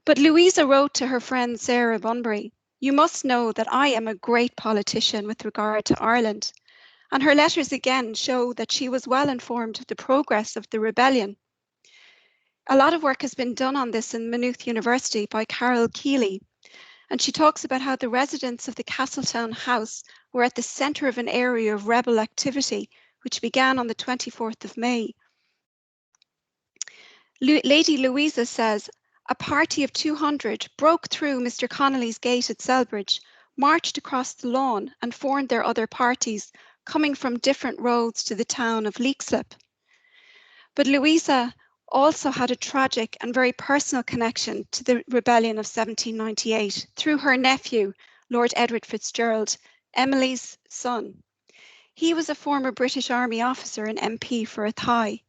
But Louisa wrote to her friend Sarah Bunbury, "You must know that I am a great politician with regard to Ireland." And her letters again show that she was well informed of the progress of the rebellion. A lot of work has been done on this in Maynooth University by Carol Keeley, and she talks about how the residents of the Castletown House were at the centre of an area of rebel activity, which began on the 24th of May. Lady Louisa says, "A party of 200 broke through Mr. Connolly's gate at Selbridge, marched across the lawn and formed their other parties, coming from different roads to the town of Leixlip." But Louisa also had a tragic and very personal connection to the rebellion of 1798 through her nephew, Lord Edward Fitzgerald, Emily's son. He was a former British Army officer and MP for Athy,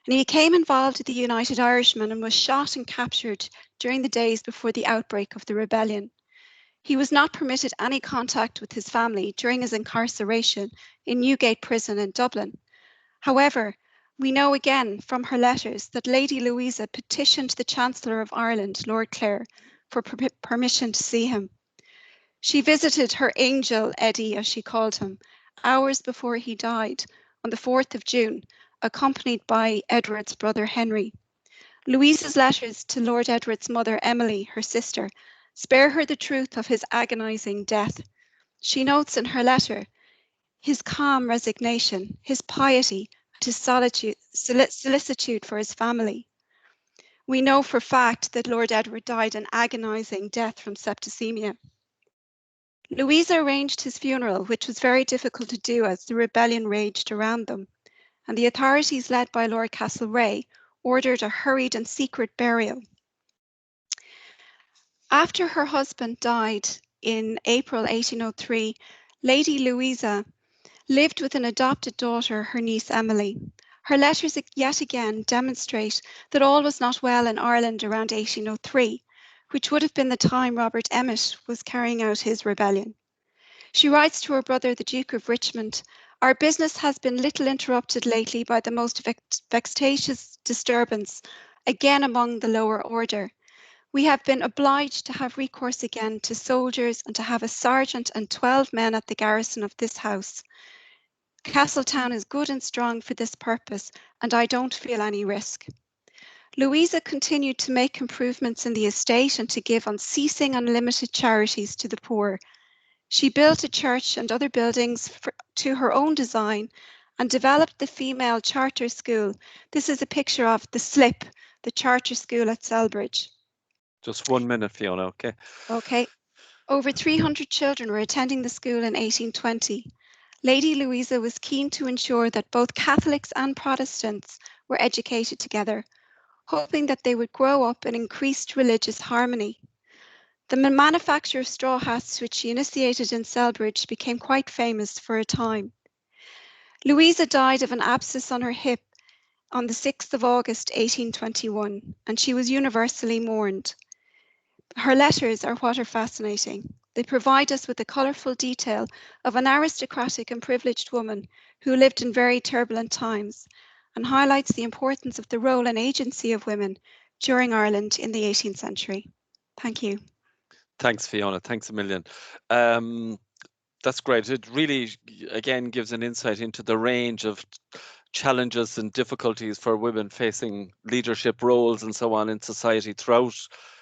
and he became involved with the United Irishmen and was shot and captured during the days before the outbreak of the rebellion. He was not permitted any contact with his family during his incarceration in Newgate Prison in Dublin. However, we know again from her letters that Lady Louisa petitioned the Chancellor of Ireland, Lord Clare, for permission to see him. She visited her angel, Eddie, as she called him, hours before he died on the 4th of June, accompanied by Edward's brother Henry. Louisa's letters to Lord Edward's mother, Emily, her sister, spare her the truth of his agonising death. She notes in her letter his calm resignation, his piety, and his solicitude for his family. We know for fact that Lord Edward died an agonising death from septicemia. Louisa arranged his funeral, which was very difficult to do as the rebellion raged around them, and the authorities led by Lord Castlereagh ordered a hurried and secret burial. After her husband died in April 1803, Lady Louisa lived with an adopted daughter, her niece Emily. Her letters yet again demonstrate that all was not well in Ireland around 1803, which would have been the time Robert Emmet was carrying out his rebellion. She writes to her brother, the Duke of Richmond, "Our business has been little interrupted lately by the most vexatious disturbance, again among the lower order. We have been obliged to have recourse again to soldiers and to have a sergeant and 12 men at the garrison of this house. Castletown is good and strong for this purpose, and I don't feel any risk." Louisa continued to make improvements in the estate and to give unceasing unlimited charities to the poor. She built a church and other buildings to her own design and developed the female charter school. This is a picture of the SLIP, the charter school at Selbridge. Just 1 minute, Fiona, okay? Okay. Over 300 children were attending the school in 1820. Lady Louisa was keen to ensure that both Catholics and Protestants were educated together, hoping that they would grow up in increased religious harmony. The manufacture of straw hats, which she initiated in Selbridge, became quite famous for a time. Louisa died of an abscess on her hip on the 6th of August 1821, and she was universally mourned. Her letters are what are fascinating. They provide us with the colourful detail of an aristocratic and privileged woman who lived in very turbulent times and highlights the importance of the role and agency of women during Ireland in the 18th century. Thank you. Thanks, Fiona. Thanks a million. That's great. It really, again, gives an insight into the range of challenges and difficulties for women facing leadership roles and so on in society throughout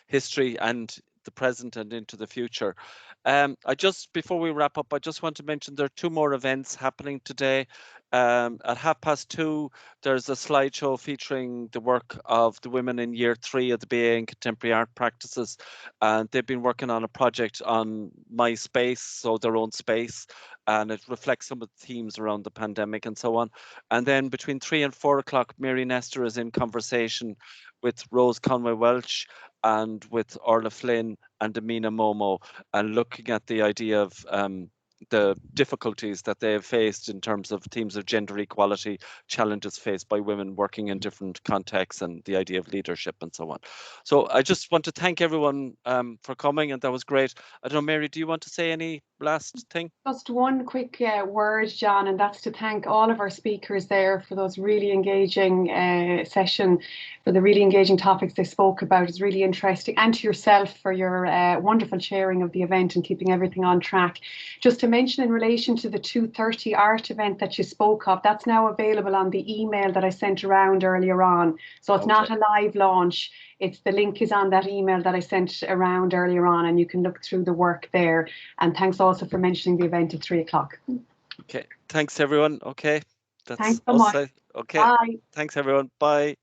history and the present and into the future. Before we wrap up, I just want to mention there are 2 more events happening today. At 2:30, there's a slideshow featuring the work of the women in year 3 of the BA in Contemporary Art Practices. And they've been working on a project on My Space, so their own space, and it reflects some of the themes around the pandemic and so on. And then between 3 and 4 o'clock, Mary Nestor is in conversation with Rose Conway Welch and with Orla Flynn and Amina Momo, and looking at the idea of the difficulties that they have faced in terms of themes of gender equality, challenges faced by women working in different contexts, and the idea of leadership and so on. So I just want to thank everyone for coming, and that was great. I don't know, Mary, do you want to say any last thing? Just one quick word, John, and that's to thank all of our speakers there for those really engaging session, for the really engaging topics they spoke about. It's really interesting, and to yourself for your wonderful chairing of the event and keeping everything on track. Just to mention in relation to the 2:30 art event that you spoke of, that's now available on the email that I sent around earlier on. So it's not a live launch. The link is on that email that I sent around earlier on, and you can look through the work there. And thanks also for mentioning the event at 3 o'clock. Okay, thanks everyone. Okay, Thanks so much. Okay, Bye. Thanks everyone. Bye.